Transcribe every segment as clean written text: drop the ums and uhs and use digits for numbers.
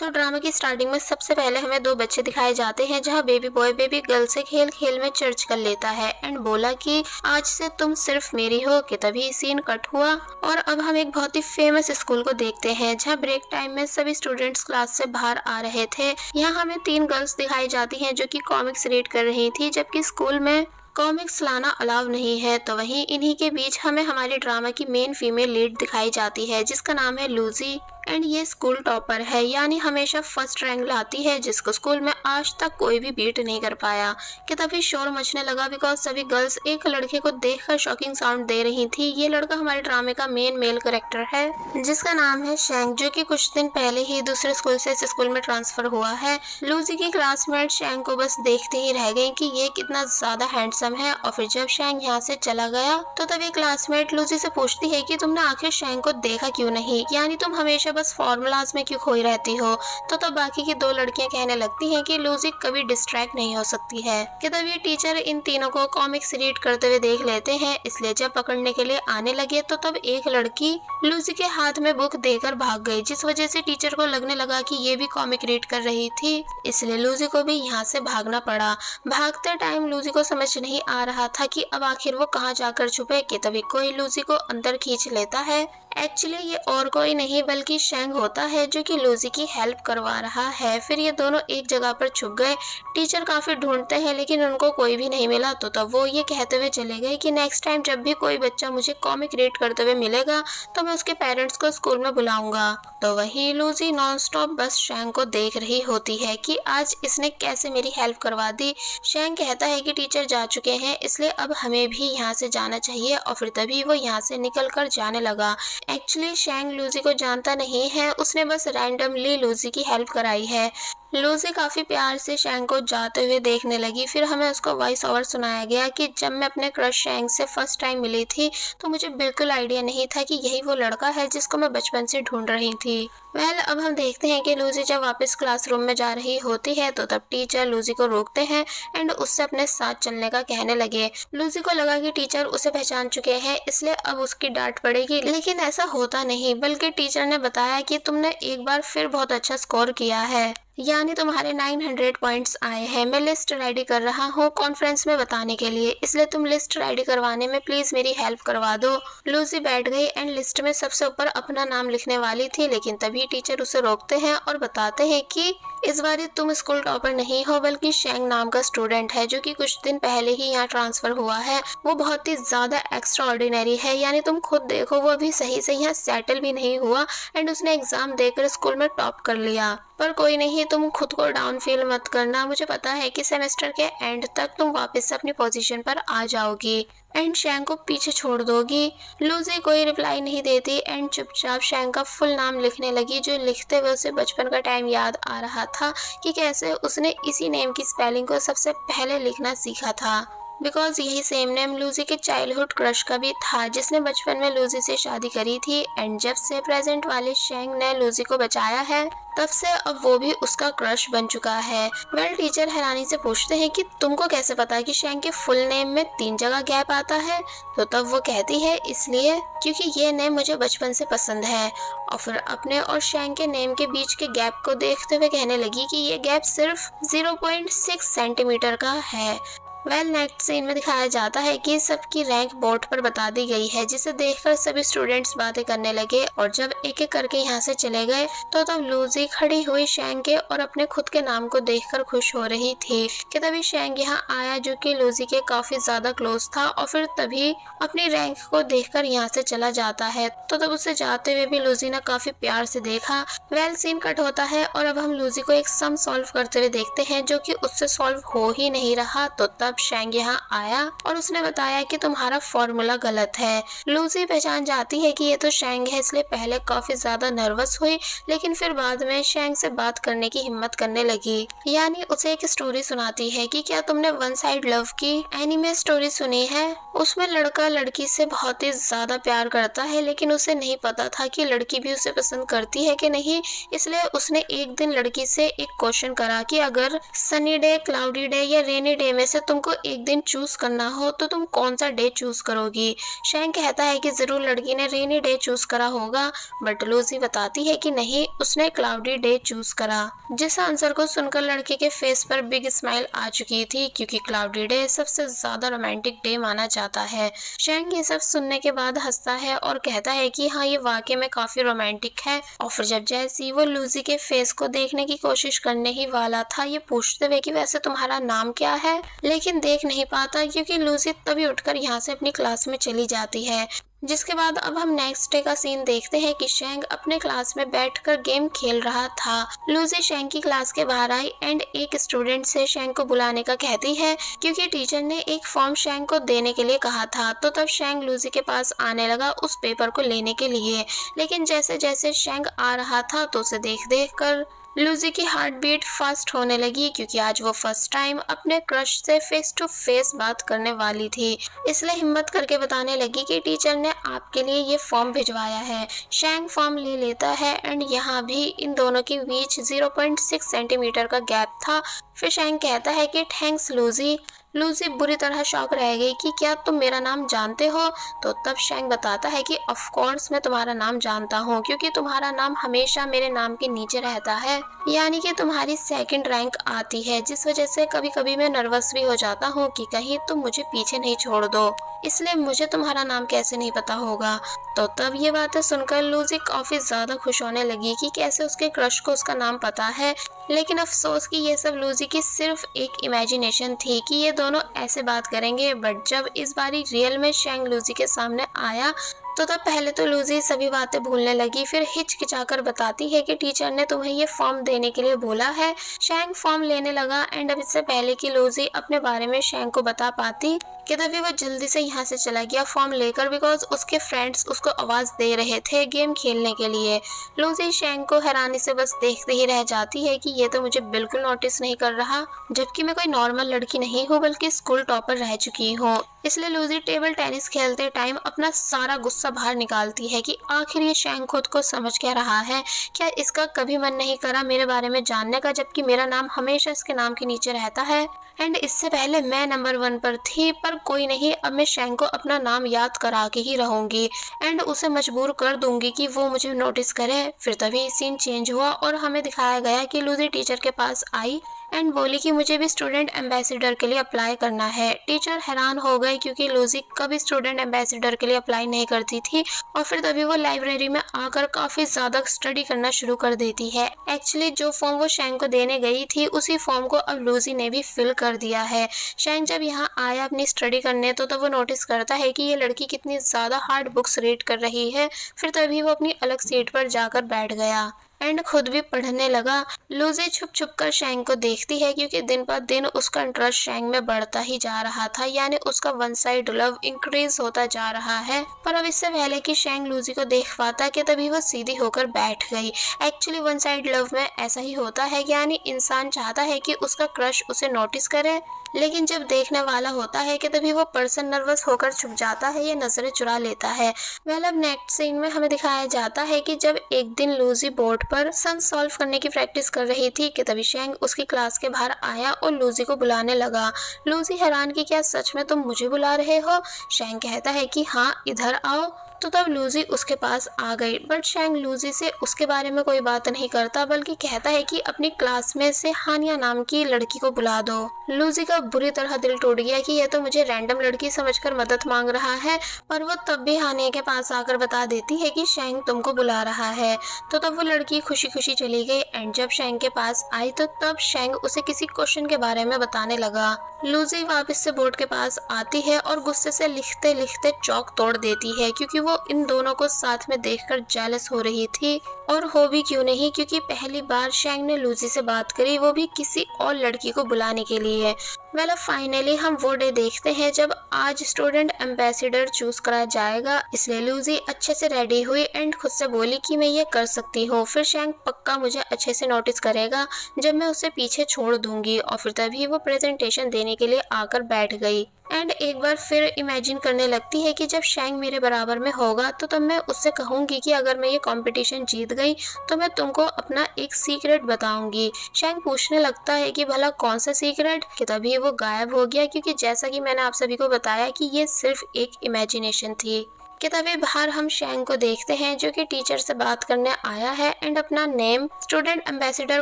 तो ड्रामा की स्टार्टिंग में सबसे पहले हमें दो बच्चे दिखाए जाते हैं, जहां बेबी बॉय बेबी गर्ल से खेल खेल में चर्च कर लेता है एंड बोला कि आज से तुम सिर्फ मेरी हो कि तभी सीन कट हुआ। और अब हम एक बहुत ही फेमस स्कूल को देखते हैं, जहां ब्रेक टाइम में सभी स्टूडेंट्स क्लास से बाहर आ रहे थे। यहाँ हमें तीन गर्ल्स दिखाई जाती हैं जो कि कॉमिक्स रीड कर रही थी, जबकि स्कूल में कॉमिक्स लाना अलाउ नहीं है। तो वहीं इन्हीं के बीच हमें हमारी ड्रामा की मेन फीमेल लीड दिखाई जाती है, जिसका नाम है लूजी एंड ये स्कूल टॉपर है, यानी हमेशा फर्स्ट रैंक लाती है, जिसको स्कूल में आज तक कोई भी बीट नहीं कर पाया। कि तभी शोर मचने लगा बिकॉज सभी गर्ल्स एक लड़के को देखकर शॉकिंग साउंड दे रही थी। ये लड़का हमारे ड्रामे का मेन मेल कैरेक्टर है, जिसका नाम है शैंग, जो कि कुछ दिन पहले ही दूसरे स्कूल से इस स्कूल में ट्रांसफर हुआ है। लूजी की क्लासमेट शैंग को बस देखते ही रह गई कि ये कितना ज्यादा हैंडसम है। और फिर जब शैंग यहाँ से चला गया तो तभी क्लासमेट लूजी से पूछती है कि तुमने आखिर शैंग को देखा क्यों नहीं, यानी तुम हमेशा बस फॉर्मूलाज में क्यों खोई रहती हो। तो तब बाकी की दो लड़कियां कहने लगती हैं कि लूजी कभी डिस्ट्रैक्ट नहीं हो सकती है। कि तब ये टीचर इन तीनों को कॉमिक्स रीड करते हुए देख लेते हैं, इसलिए जब पकड़ने के लिए आने लगे तो तब एक लड़की लूजी के हाथ में बुक देकर भाग गई, जिस वजह से टीचर को लगने लगा कि ये भी कॉमिक रीड कर रही थी, इसलिए लूजी को भी यहाँ से भागना पड़ा। भागते टाइम लूजी को समझ नहीं आ रहा था कि अब आखिर वो कहाँ जाकर छुपे। कि तभी कोई लूजी को अंदर खींच लेता है। एक्चुअली ये और कोई नहीं बल्कि शैंग होता है, जो कि लूजी की हेल्प करवा रहा है। फिर ये दोनों एक जगह पर छुप गए। टीचर काफी ढूंढते हैं लेकिन उनको कोई भी नहीं मिला। तो तब वो ये कहते हुए चले गए कि नेक्स्ट टाइम जब भी कोई बच्चा मुझे कॉमिक रीड करते हुए मिलेगा तो मैं उसके पेरेंट्स को स्कूल में बुलाऊंगा। तो वही लूजी नॉन स्टॉप बस शैंग को देख रही होती है कि आज इसने कैसे मेरी हेल्प करवा दी। शैंग कहता है कि टीचर जा चुके हैं, इसलिए अब हमें भी यहाँ से जाना चाहिए। और फिर तभी वो यहाँ से निकल कर जाने लगा। एक्चुअली शैंग लूजी को जानता नहीं है, उसने बस रैंडमली लूजी की हेल्प कराई है। लूजी काफी प्यार से शैंग को जाते हुए देखने लगी। फिर हमें उसका वॉइस ओवर सुनाया गया कि जब मैं अपने क्रश शैंग से फर्स्ट टाइम मिली थी तो मुझे बिल्कुल आइडिया नहीं था कि यही वो लड़का है जिसको मैं बचपन से ढूंढ रही थी। अब हम देखते हैं कि लूजी जब वापस क्लासरूम में जा रही होती है तो तब टीचर लूजी को रोकते हैं एंड उससे अपने साथ चलने का कहने लगे। लूजी को लगा कि टीचर उसे पहचान चुके हैं, इसलिए अब उसकी डांट पड़ेगी, लेकिन ऐसा होता नहीं, बल्कि टीचर ने बताया कि तुमने एक बार फिर बहुत अच्छा स्कोर किया है, यानी तुम्हारे 900 पॉइंट्स आए हैं। मैं लिस्ट रेडी कर रहा हूँ कॉन्फ्रेंस में बताने के लिए, इसलिए तुम लिस्ट रेडी करवाने में प्लीज मेरी हेल्प करवा दो। लूजी बैठ गई एंड लिस्ट में सबसे ऊपर अपना नाम लिखने वाली थी, लेकिन तभी टीचर उसे रोकते हैं और बताते हैं कि इस बार तुम स्कूल टॉपर नहीं हो बल्कि शैंग नाम का स्टूडेंट है, जो कि कुछ दिन पहले ही यहाँ ट्रांसफर हुआ है। वो बहुत ही ज्यादा एक्स्ट्रा ऑर्डिनरी है, यानी तुम खुद देखो वो अभी सही से यहाँ सेटल भी नहीं हुआ एंड उसने एग्जाम देकर स्कूल में टॉप कर लिया। पर कोई नहीं, तुम खुद को डाउन फील मत करना, मुझे पता है कि सेमेस्टर के एंड तक तुम वापस से अपनी पोजीशन पर आ जाओगी एंड शैंग को पीछे छोड़ दोगी। लूजी कोई रिप्लाई नहीं देती एंड चुपचाप शैंग का फुल नाम लिखने लगी, जो लिखते हुए उसे बचपन का टाइम याद आ रहा था कि कैसे उसने इसी नेम की स्पेलिंग को सबसे पहले लिखना सीखा था, बिकॉज यही सेम नेम लूजी के चाइल्डहुड क्रश का भी था, जिसने बचपन में लूजी से शादी करी थी। एंड जब से प्रेजेंट वाले शैंग ने लूजी को बचाया है तब से अब वो भी उसका क्रश बन चुका है। टीचर हैरानी से पूछते हैं कि तुमको कैसे पता कि शैंग के फुल नेम में 3 जगह गैप आता है। तो तब वो कहती है इसलिए क्योंकि ये नेम मुझे बचपन से पसंद है। और फिर अपने और शैंग के नेम के बीच के गैप को देखते हुए कहने लगी कि ये गैप सिर्फ 0.6 सेंटीमीटर का है। नेक्स्ट सीन में दिखाया जाता है कि सबकी रैंक बोर्ड पर बता दी गई है, जिसे देखकर सभी स्टूडेंट्स बातें करने लगे। और जब एक एक करके यहाँ से चले गए तो तब लूजी खड़ी हुई शैंग के और अपने खुद के नाम को देखकर खुश हो रही थी। कि तभी शैंग यहाँ आया, जो कि लूजी के काफी ज्यादा क्लोज था, और फिर तभी अपनी रैंक को देखकर यहाँ से चला जाता है। तो तब उसे जाते हुए भी लूजी ने काफी प्यार से देखा। सीन कट होता है और अब हम लूजी को एक सम सॉल्व करते हुए देखते हैं, जो कि उससे सॉल्व हो ही नहीं रहा। तो तब शैंग यहाँ आया और उसने बताया कि तुम्हारा फॉर्मूला गलत है। लूजी पहचान जाती है कि ये तो शैंग है, इसलिए पहले काफी ज्यादा नर्वस हुई, लेकिन फिर बाद में शैंग से बात करने की हिम्मत करने लगी। यानी उसे एक स्टोरी सुनाती है कि क्या तुमने वन साइड लव की एनिमे स्टोरी सुनी है। उसमें लड़का लड़की से बहुत ही ज्यादा प्यार करता है, लेकिन उसे नहीं पता था कि लड़की भी उसे पसंद करती है कि नहीं। इसलिए उसने एक दिन लड़की से एक क्वेश्चन करा कि अगर सनी डे, क्लाउडी डे या रेनी डे में से तुम तुमको एक दिन चूज करना हो तो तुम कौन सा डे चूज करोगी। शैंग कहता है कि जरूर लड़की ने रेनी डे चूज करा होगा, बट लूसी बताती है कि नहीं, उसने क्लाउडी डे चूज करा। जिस आंसर को सुनकर लड़के के फेस पर बिग स्माइल आ चुकी थी, क्योंकि क्लाउडी डे सबसे ज्यादा रोमांटिक डे माना जाता है। शैंग ये सब सुनने के बाद हंसता है और कहता है कि हाँ, ये वाकई में काफी रोमांटिक है। और फिर जब जैसी वो लूसी के फेस को देखने की कोशिश करने ही वाला था, ये पूछते हुए कि वैसे तुम्हारा नाम क्या है, लेकिन देख नहीं पाता क्योंकि लूसी तभी उठकर यहाँ से अपनी क्लास में चली जाती है। जिसके बाद अब हम नेक्स्ट डे का सीन देखते हैं कि शैंग अपने क्लास में बैठकर गेम खेल रहा था। लूसी शैंग की क्लास के बाहर आई एंड एक स्टूडेंट से शैंग को बुलाने का कहती है, क्योंकि टीचर ने एक फॉर्म शैंग को देने के लिए कहा था। तो तब शैंग लूसी के पास आने लगा उस पेपर को लेने के लिए, लेकिन जैसे जैसे शैंग आ रहा था तो उसे देख देख कर लूसी की हार्ट बीट फास्ट होने लगी, क्योंकि आज वो फर्स्ट टाइम अपने क्रश से फेस टू फेस बात करने वाली थी। इसलिए हिम्मत करके बताने लगी कि टीचर ने आपके लिए ये फॉर्म भिजवाया है। शैंग फॉर्म ले लेता है एंड यहाँ भी इन दोनों के बीच 0.6 सेंटीमीटर का गैप था। फिर शैंग कहता है कि थैंक्स लूसी। लूसी बुरी तरह शॉक रह गई कि क्या तुम मेरा नाम जानते हो। तो तब शैंग बताता है कि ऑफ कोर्स मैं तुम्हारा नाम जानता हूँ, क्योंकि तुम्हारा नाम हमेशा मेरे नाम के नीचे रहता है, यानी कि तुम्हारी सेकंड रैंक आती है, जिस वजह से कभी कभी मैं नर्वस भी हो जाता हूँ कि कहीं तुम मुझे पीछे नहीं छोड़ दो, इसलिए मुझे तुम्हारा नाम कैसे नहीं पता होगा। तो तब ये बातें सुनकर लूसी काफी ज्यादा खुश होने लगी कि कैसे उसके क्रश को उसका नाम पता है। लेकिन अफसोस कि ये सब लूसी की सिर्फ एक इमेजिनेशन थी कि ये दोनों ऐसे बात करेंगे। बट जब इस बारी रियल में शैंग लूसी के सामने आया तो तब पहले तो लूसी सभी बातें भूलने लगी, फिर हिचकिचाकर बताती है कि टीचर ने तुम्हें ये फॉर्म देने के लिए बोला है। शैंग फॉर्म लेने लगा एंड अब इससे पहले कि लूसी अपने बारे में शैंग को बता पाती कि तभी वो जल्दी से यहाँ से चला गया फॉर्म लेकर, बिकॉज उसके फ्रेंड्स उसको आवाज दे रहे थे गेम खेलने के लिए। लूसी शैंग को हैरानी से बस देखते ही रह जाती है कि ये तो मुझे बिल्कुल नोटिस नहीं कर रहा, जबकि मैं कोई नॉर्मल लड़की नहीं हूँ बल्कि स्कूल टॉपर रह चुकी हूँ। इसलिए लूसी टेबल टेनिस खेलते टाइम अपना सारा गुस्सा बाहर निकालती है कि आखिर ये शैंग खुद को समझ क्या रहा है। क्या इसका कभी मन नहीं करा मेरे बारे में जानने का, जबकि मेरा नाम हमेशा इसके नाम के नीचे रहता है। एंड इससे पहले मैं नंबर 1 पर थी, पर कोई नहीं, अब मैं शैंग को अपना नाम याद करा के ही रहूंगी एंड उसे मजबूर कर दूंगी कि वो मुझे नोटिस करे। फिर तभी सीन चेंज हुआ और हमें दिखाया गया कि लूसी टीचर के पास आई एंड बोली कि मुझे भी स्टूडेंट एम्बेसडर के लिए अप्लाई करना है। टीचर हैरान हो गई क्योंकि लूसी कभी स्टूडेंट एम्बेसडर के लिए अप्लाई नहीं करती थी। और फिर तभी वो लाइब्रेरी में आकर काफी ज्यादा स्टडी करना शुरू कर देती है। एक्चुअली जो फॉर्म वो शैंग को देने गई थी उसी फॉर्म को अब लूसी ने भी फिल कर दिया है। शैंग जब यहाँ आया अपनी स्टडी करने तो तब वो नोटिस करता है कि ये लड़की कितनी ज्यादा हार्ड बुक्स रीड कर रही है। फिर तभी वो अपनी अलग सीट पर जाकर बैठ गया एंड खुद भी पढ़ने लगा। लूसी छुप छुप कर शैंग को देखती है क्योंकि दिन पर दिन उसका इंटरेस्ट शैंग में बढ़ता ही जा रहा था, यानी उसका वन साइड लव इंक्रीज होता जा रहा है। पर अब इससे पहले कि शैंग लूसी को देख पाता कि तभी वो सीधी होकर बैठ गई। एक्चुअली वन साइड लव में ऐसा ही होता है, यानी इंसान चाहता है कि उसका क्रश उसे नोटिस करे, लेकिन जब देखने वाला होता है कि तभी वो पर्सन नर्वस होकर छुप जाता है या नजरें चुरा लेता है। वेल अब नेक्स्ट सीन में हमें दिखाया जाता है कि जब एक दिन लूसी बोर्ड पर सम सॉल्व करने की प्रैक्टिस कर रही थी कि तभी शैंग उसकी क्लास के बाहर आया और लूसी को बुलाने लगा। लूसी हैरान कि क्या सच में तुम मुझे बुला रहे हो। शैंग कहता है कि हाँ, इधर आओ। तो तब लूसी उसके पास आ गई, बट शैंग लूसी से उसके बारे में कोई बात नहीं करता बल्कि कहता है कि अपनी क्लास में से हानिया नाम की लड़की को बुला दो। लूसी का बुरी तरह दिल टूट गया कि यह तो मुझे रैंडम लड़की समझकर मदद मांग रहा है, पर वो तब भी हानिया के पास आकर बता देती है कि शैंग तुमको बुला रहा है। तो तब वो लड़की खुशी खुशी चली गई एंड जब शैंग के पास आई तो तब शैंग उसे किसी क्वेश्चन के बारे में बताने लगा। लूसी वापस से बोर्ड के पास आती है और गुस्से से लिखते लिखते चौक तोड़ देती है, क्योंकि वो इन दोनों को साथ में देखकर जेलस हो रही थी। और हो भी क्यों नहीं, क्योंकि पहली बार शैंग ने लूसी से बात करी, वो भी किसी और लड़की को बुलाने के लिए। वेल फाइनली हम वो डे देखते हैं जब आज स्टूडेंट एम्बेसडर चूज करा जाएगा। इसलिए लूसी अच्छे से रेडी हुई एंड खुद से बोली कि मैं ये कर सकती हूँ। फिर शैंग पक्का मुझे अच्छे से नोटिस करेगा जब मैं उसे पीछे छोड़ दूंगी। और फिर तभी वो प्रेजेंटेशन देने के लिए आकर बैठ गई एंड एक बार फिर इमेजिन करने लगती है कि जब शैंग मेरे बराबर में होगा तो तब मैं उससे कहूंगी कि अगर मैं ये कंपटीशन जीत गई तो मैं तुमको अपना एक सीक्रेट बताऊंगी। शैंग पूछने लगता है कि भला कौन सा सीक्रेट, कि तभी वो गायब हो गया, क्योंकि जैसा कि मैंने आप सभी को बताया कि ये सिर्फ एक इमेजिनेशन थी। कि तभी बाहर हम शैंग को देखते हैं जो कि टीचर से बात करने आया है एंड अपना नेम स्टूडेंट एम्बेसडर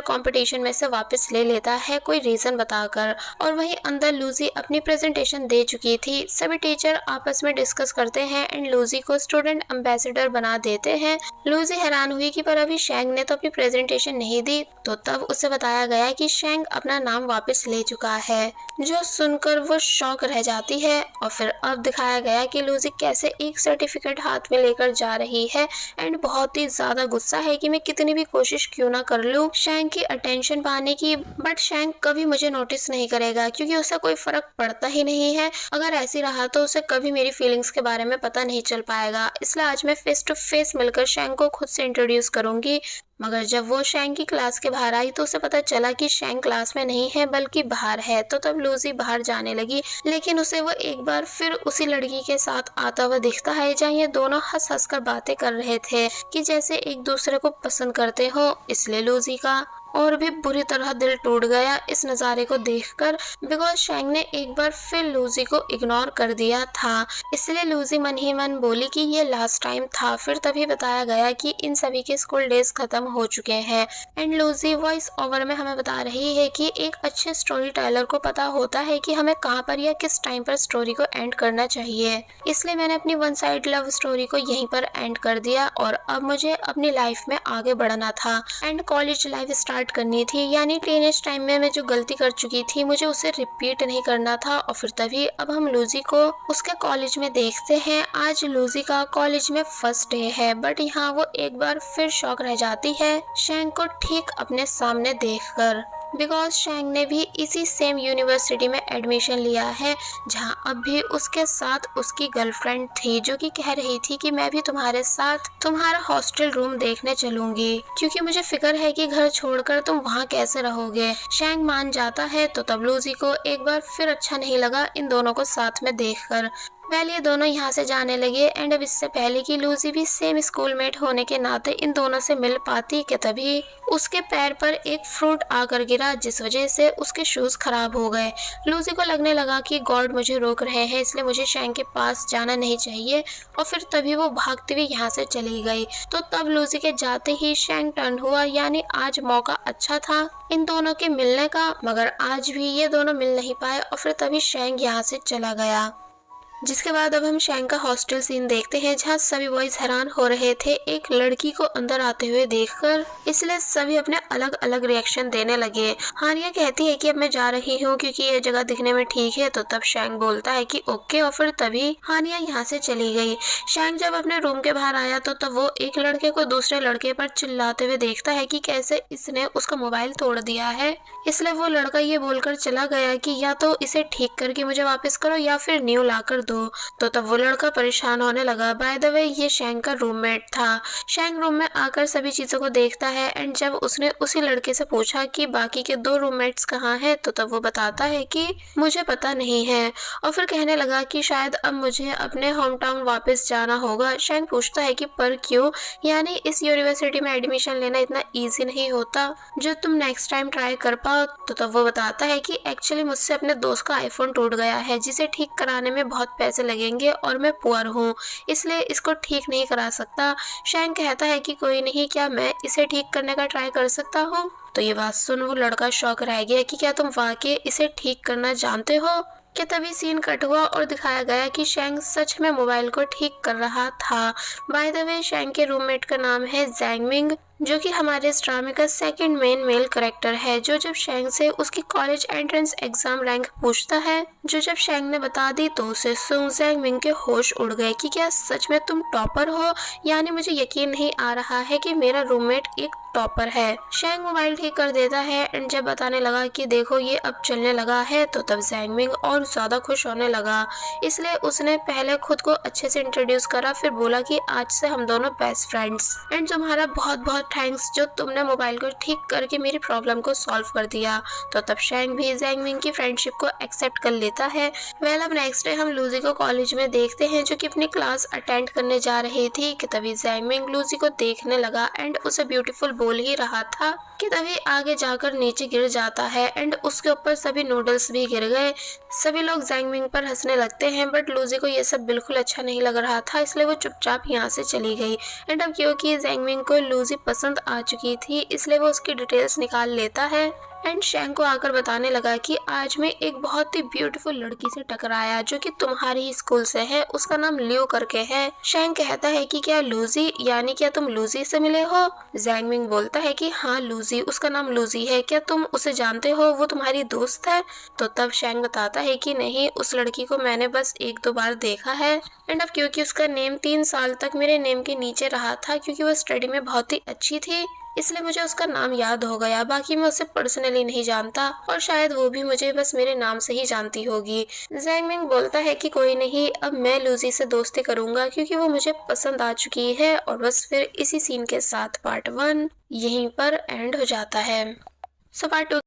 कंपटीशन में से वापस ले लेता है कोई रीजन बताकर। और वहीं अंदर लूजी अपनी प्रेजेंटेशन दे चुकी थी। सभी टीचर आपस में डिस्कस करते हैं एंड लूजी को स्टूडेंट एम्बेसडर बना देते हैं। लूजी हैरान हुई कि पर अभी शैंग ने तो अपनी प्रेजेंटेशन नहीं दी। तो तब उसे बताया गया कि शैंग अपना नाम वापस ले चुका है, जो सुनकर वो शॉक रह जाती है। और फिर अब दिखाया गया कि लूजी कैसे एक सर्टिफिकेट हाथ में लेकर जा रही है एंड बहुत ही ज्यादा गुस्सा है कि मैं कितनी भी कोशिश क्यों ना कर लूं शैंग की अटेंशन पाने की, बट शैंग कभी मुझे नोटिस नहीं करेगा क्योंकि उसे कोई फर्क पड़ता ही नहीं है। अगर ऐसी रहा तो उसे कभी मेरी फीलिंग्स के बारे में पता नहीं चल पाएगा। इसलिए आज मैं फेस टू फेस मिलकर शैंग को खुद से इंट्रोड्यूस करूंगी। मगर जब वो शैंग की क्लास के बाहर आई तो उसे पता चला कि शैंग क्लास में नहीं है बल्कि बाहर है। तो तब लूजी बाहर जाने लगी, लेकिन उसे वो एक बार फिर उसी लड़की के साथ आता हुआ दिखता है जहाँ ये दोनों हंस हंस कर बातें कर रहे थे कि जैसे एक दूसरे को पसंद करते हो। इसलिए लूजी का और भी बुरी तरह दिल टूट गया इस नज़ारे को देखकर, बिकॉज शैंग ने एक बार फिर लूजी को इग्नोर कर दिया था। इसलिए लूजी मन ही मन बोली कि ये लास्ट टाइम था। फिर तभी बताया गया कि इन सभी के स्कूल डेज खत्म हो चुके हैं एंड लूजी वॉइस ओवर में हमें बता रही है कि एक अच्छे स्टोरी टेलर को पता होता है कि हमें कहाँ पर या किस टाइम पर स्टोरी को एंड करना चाहिए। इसलिए मैंने अपनी वन साइड लव स्टोरी को यहीं पर एंड कर दिया और अब मुझे अपनी लाइफ में आगे बढ़ना था एंड कॉलेज लाइफ स्टार्ट करनी थी। यानी टीनेज टाइम में मैं जो गलती कर चुकी थी मुझे उसे रिपीट नहीं करना था। और फिर तभी अब हम लूजी को उसके कॉलेज में देखते हैं। आज लूजी का कॉलेज में फर्स्ट डे है, बट यहाँ वो एक बार फिर शॉक रह जाती है शैंग को ठीक अपने सामने देखकर, बिकॉज शैंग ने भी इसी सेम यूनिवर्सिटी में एडमिशन लिया है जहां अब भी उसके साथ उसकी गर्लफ्रेंड थी, जो कि कह रही थी कि मैं भी तुम्हारे साथ तुम्हारा हॉस्टल रूम देखने चलूंगी क्योंकि मुझे फिक्र है कि घर छोड़कर तुम वहां कैसे रहोगे। शैंग मान जाता है। तो तब लूजी को एक बार फिर अच्छा नहीं लगा इन दोनों को साथ में देखकर। वेल ये दोनों यहाँ से जाने लगे एंड अब इससे पहले कि लूजी भी सेम स्कूलमेट होने के नाते इन दोनों से मिल पाती कि तभी उसके पैर पर एक फ्रूट आकर गिरा, जिस वजह से उसके शूज खराब हो गए। लूजी को लगने लगा कि गॉड मुझे रोक रहे हैं, इसलिए मुझे शैंग के पास जाना नहीं चाहिए। और फिर तभी वो भागती हुई यहाँ से चली गई। तो तब लूजी के जाते ही शैंग टर्न हुआ, यानी आज मौका अच्छा था इन दोनों के मिलने का, मगर आज भी ये दोनों मिल नहीं पाए। और फिर तभी शैंग यहाँ से चला गया। जिसके बाद अब हम शैंग का हॉस्टल सीन देखते हैं जहाँ सभी बॉयज हैरान हो रहे थे एक लड़की को अंदर आते हुए देखकर, इसलिए सभी अपने अलग अलग रिएक्शन देने लगे। हानिया कहती है कि अब मैं जा रही हूँ क्योंकि ये जगह दिखने में ठीक है। तो तब शैंग बोलता है कि ओके, और फिर तभी हानिया यहाँ से चली गई। शैंग जब अपने रूम के बाहर आया तो तब वो एक लड़के को दूसरे लड़के पर चिल्लाते हुए देखता है कि कैसे इसने उसका मोबाइल तोड़ दिया है। इसलिए वो लड़का ये बोलकर चला गया कि या तो इसे ठीक करके मुझे वापस करो या फिर न्यू ला कर दो। तो तब वो लड़का परेशान होने लगा। बाय द वे ये शैंग का रूममेट था। शैंग रूम में आकर सभी चीजों को देखता है एंड जब उसने उसी लड़के से पूछा कि बाकी के 2 रूममेट्स कहाँ हैं, तो तब वो बताता है कि मुझे पता नहीं है। और फिर कहने लगा कि शायद अब मुझे अपने होम टाउन वापस जाना होगा। शैंग पूछता है कि पर क्यों, यानी इस यूनिवर्सिटी में एडमिशन लेना इतना ईजी नहीं होता जो तुम नेक्स्ट टाइम ट्राई कर पाओ। तो तब वो बताता है कि एक्चुअली मुझसे अपने दोस्त का आईफोन टूट गया है जिसे ठीक कराने में बहुत पैसे लगेंगे और मैं पुअर हूँ, इसलिए इसको ठीक नहीं करा सकता। शैंग कहता है कि कोई नहीं, क्या मैं इसे ठीक करने का ट्राई कर सकता हूँ। तो ये बात सुन वो लड़का शॉक रह गया कि क्या तुम वाकई इसे ठीक करना जानते हो। कि तभी सीन कट हुआ और दिखाया गया कि शैंग सच में मोबाइल को ठीक कर रहा था। बाय द वे शैंग के रूममेट का नाम है जैंगमिंग, जो कि हमारे इस ड्रामे का सेकंड मेन मेल कैरेक्टर है, जो जब शैंग से उसकी कॉलेज एंट्रेंस एग्जाम रैंक पूछता है, जो जब शैंग ने बता दी तो उसे सुन जैंगमिंग के होश उड़ गए कि क्या सच में तुम टॉपर हो, यानी मुझे यकीन नहीं आ रहा है कि मेरा रूममेट एक टॉपर है। शैंग मोबाइल ठीक कर देता है एंड जब बताने लगा कि देखो ये अब चलने लगा है, तो तब जैंगमिंग और ज्यादा खुश होने लगा। इसलिए उसने पहले खुद को अच्छे से इंट्रोड्यूस करा, फिर बोला कि आज से हम दोनों बेस्ट फ्रेंड्स एंड तुम्हारा बहुत बहुत थैंक्स जो तुमने मोबाइल को ठीक करके मेरी प्रॉब्लम को सॉल्व कर दिया। तो तब शैंग भी जैंगमिंग की फ्रेंडशिप को एक्सेप्ट कर लेता है। वेल अब नेक्स्ट डे हम लूजी को कॉलेज में देखते हैं जो कि अपनी क्लास अटेंड करने जा रही थी कि तभी जैंगमिंग लूजी को देखने लगा एंड उसे ब्यूटीफुल बोल ही रहा था कि तभी आगे जाकर नीचे गिर जाता है एंड उसके ऊपर सभी नूडल्स भी गिर गए। सभी लोग ज़ैंगमिंग पर हंसने लगते हैं बट लूजी को ये सब बिल्कुल अच्छा नहीं लग रहा था, इसलिए वो चुपचाप यहाँ से चली गई। एंड अब क्योंकि ज़ैंगमिंग को लूजी पसंद आ चुकी थी, इसलिए वो उसकी डिटेल्स निकाल लेता है एंड शैंग को आकर बताने लगा कि आज मैं एक बहुत ही ब्यूटीफुल लड़की से टकराया जो कि तुम्हारी ही स्कूल से है, उसका नाम लियो करके है। शैंग कहता है कि क्या लूजी, यानी क्या तुम लूजी से मिले हो? ज़ैंगमिंग बोलता है कि हाँ लूजी, उसका नाम लूजी है, क्या तुम उसे जानते हो, वो तुम्हारी दोस्त है? तो तब शैंग बताता है कि नहीं, उस लड़की को मैंने बस 1-2 बार देखा है एंड अब क्योंकि उसका नेम 3 साल तक मेरे नेम के नीचे रहा था क्योंकि वो स्टडी में बहुत ही अच्छी थी, इसलिए मुझे उसका नाम याद हो गया। बाकी मैं उसे पर्सनली नहीं जानता और शायद वो भी मुझे बस मेरे नाम से ही जानती होगी। ज़ैंगमिंग बोलता है कि कोई नहीं, अब मैं लूजी से दोस्ती करूंगा क्योंकि वो मुझे पसंद आ चुकी है। और बस फिर इसी सीन के साथ पार्ट 1 यहीं पर एंड हो जाता है। So part 2